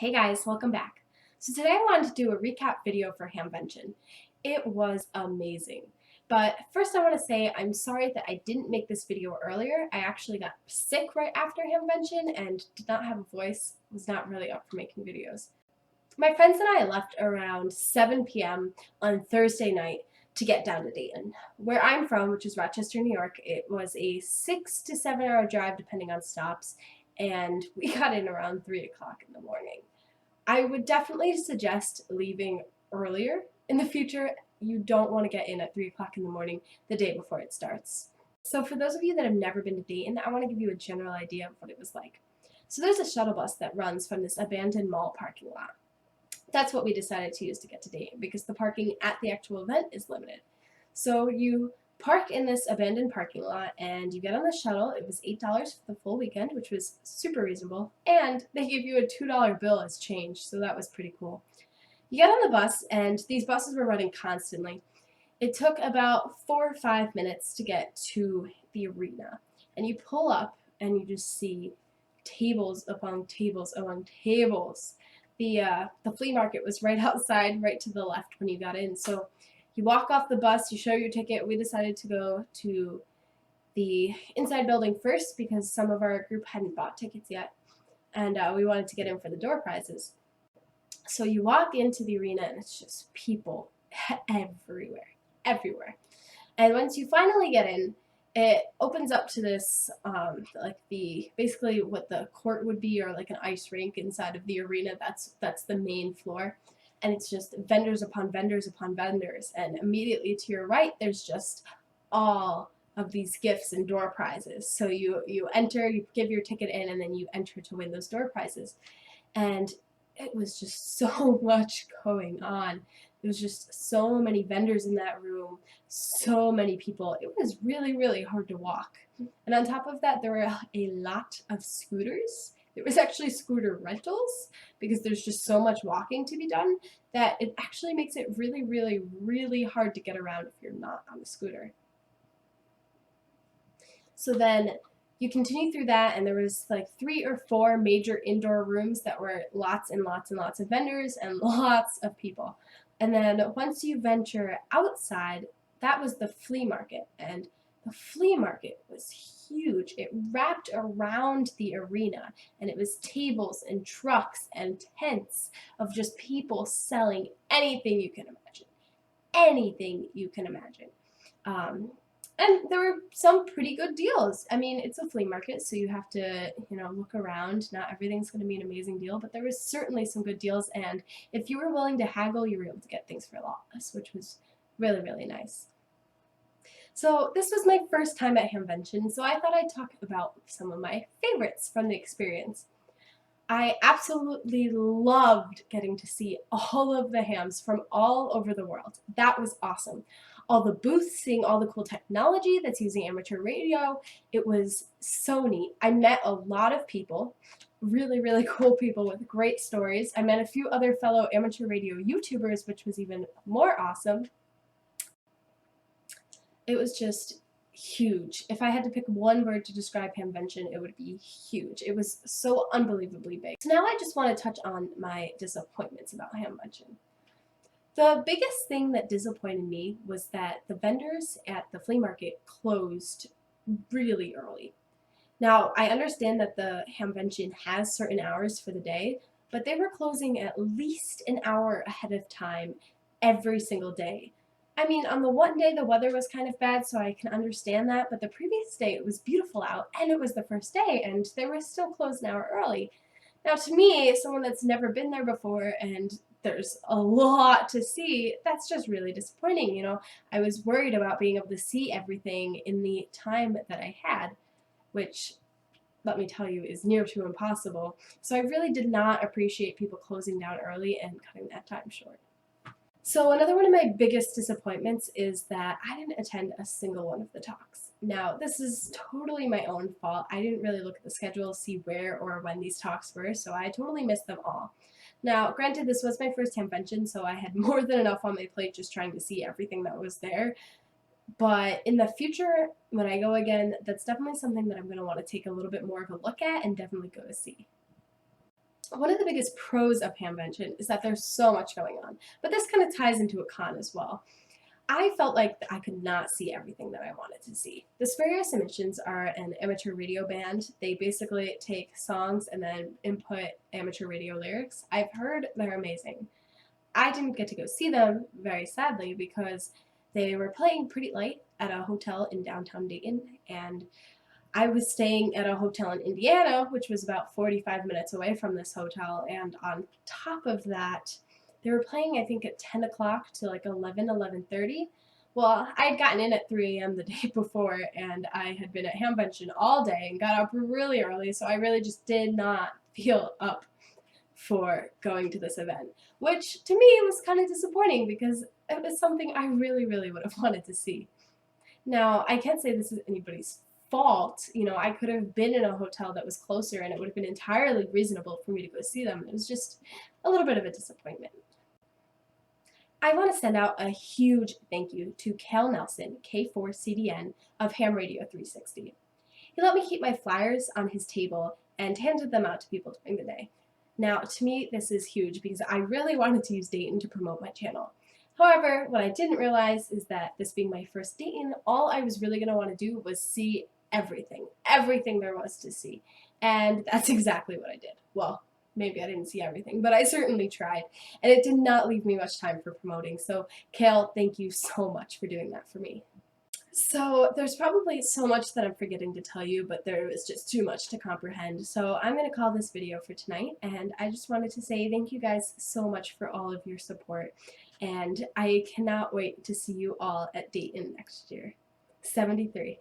Hey guys, welcome back. So today I wanted to do a recap video for Hamvention. It was amazing. But first I want to say I'm sorry that I didn't make this video earlier. I actually got sick right after Hamvention and did not have a voice, was not really up for making videos. My friends and I left around 7 p.m. on Thursday night to get down to Dayton. Where I'm from, which is Rochester, New York, it was a 6 to 7 hour drive depending on stops, and we got in around 3 o'clock in the morning. I would definitely suggest leaving earlier in the future. You don't want to get in at 3 o'clock in the morning the day before it starts. So for those of you that have never been to Dayton, I want to give you a general idea of what it was like. So there's a shuttle bus that runs from this abandoned mall parking lot. That's what we decided to use to get to Dayton because the parking at the actual event is limited. So you park in this abandoned parking lot and you get on the shuttle. It was $8 for the full weekend, which was super reasonable, and they gave you a $2 bill as change, so that was pretty cool. You get on the bus, and these buses were running constantly. It took about 4 or 5 minutes to get to the arena, and you pull up and you just see tables upon tables upon tables. The flea market was right outside, right to the left when you got in, so you walk off the bus, you show your ticket. We decided to go to the inside building first because some of our group hadn't bought tickets yet, and we wanted to get in for the door prizes. So you walk into the arena and it's just people everywhere, everywhere. And once you finally get in, it opens up to this, like basically what the court would be, or like an ice rink inside of the arena. That's the main floor. And it's just vendors upon vendors upon vendors. And immediately to your right, there's just all of these gifts and door prizes. So you enter, you give your ticket in, and then you enter to win those door prizes. And it was just so much going on. There was just so many vendors in that room, so many people. It was really, really hard to walk. And on top of that, there were a lot of scooters. There was actually scooter rentals because there's just so much walking to be done that it actually makes it really, really, really hard to get around if you're not on a scooter. So then you continue through that, and there was like 3 or 4 major indoor rooms that were lots and lots and lots of vendors and lots of people. And then once you venture outside, that was the flea market, and the flea market was huge. It wrapped around the arena, and it was tables and trucks and tents of just people selling anything you can imagine. Anything you can imagine. And there were some pretty good deals. I mean, it's a flea market, so you have to, look around. Not everything's going to be an amazing deal, but there was certainly some good deals, and if you were willing to haggle, you were able to get things for a lot less, which was really, really nice. So this was my first time at Hamvention, so I thought I'd talk about some of my favorites from the experience. I absolutely loved getting to see all of the hams from all over the world. That was awesome. All the booths, seeing all the cool technology that's using amateur radio. It was so neat. I met a lot of people, really, really cool people with great stories. I met a few other fellow amateur radio YouTubers, which was even more awesome. It was just huge. If I had to pick one word to describe Hamvention, it would be huge. It was so unbelievably big. So now I just want to touch on my disappointments about Hamvention. The biggest thing that disappointed me was that the vendors at the flea market closed really early. Now, I understand that the Hamvention has certain hours for the day, but they were closing at least an hour ahead of time every single day. I mean, on the one day the weather was kind of bad, so I can understand that, but the previous day it was beautiful out, and it was the first day, and they were still closed an hour early. Now, to me, someone that's never been there before, and there's a lot to see, that's just really disappointing. I was worried about being able to see everything in the time that I had, which, let me tell you, is near to impossible. So I really did not appreciate people closing down early and cutting that time short. So another one of my biggest disappointments is that I didn't attend a single one of the talks. Now, this is totally my own fault. I didn't really look at the schedule, see where or when these talks were, so I totally missed them all. Now, granted, this was my first Hamvention, so I had more than enough on my plate just trying to see everything that was there. But in the future, when I go again, that's definitely something that I'm going to want to take a little bit more of a look at and definitely go to see. One of the biggest pros of Hamvention is that there's so much going on, but this kind of ties into a con as well. I felt like I could not see everything that I wanted to see. The Spurious Emissions are an amateur radio band. They basically take songs and then input amateur radio lyrics. I've heard they're amazing. I didn't get to go see them, very sadly, because they were playing pretty late at a hotel in downtown Dayton, and I was staying at a hotel in Indiana, which was about 45 minutes away from this hotel, and on top of that, they were playing, I think, at 10 o'clock to like 11:30. Well, I had gotten in at 3 a.m. the day before, and I had been at Hamvention all day and got up really early, so I really just did not feel up for going to this event, which to me was kind of disappointing because it was something I really, really would have wanted to see. Now, I can't say this is anybody's fault. You know, I could have been in a hotel that was closer and it would have been entirely reasonable for me to go see them. It was just a little bit of a disappointment. I want to send out a huge thank you to Cal Nelson, K4CDN of Ham Radio 360. He let me keep my flyers on his table and handed them out to people during the day. Now, to me, this is huge because I really wanted to use Dayton to promote my channel. However, what I didn't realize is that this being my first Dayton, all I was really going to want to do was see everything there was to see. And that's exactly what I did. Well, maybe I didn't see everything, but I certainly tried. And it did not leave me much time for promoting. So, Kale, thank you so much for doing that for me. So there's probably so much that I'm forgetting to tell you, but there was just too much to comprehend. So I'm going to call this video for tonight, and I just wanted to say thank you guys so much for all of your support, and I cannot wait to see you all at Dayton next year. 73.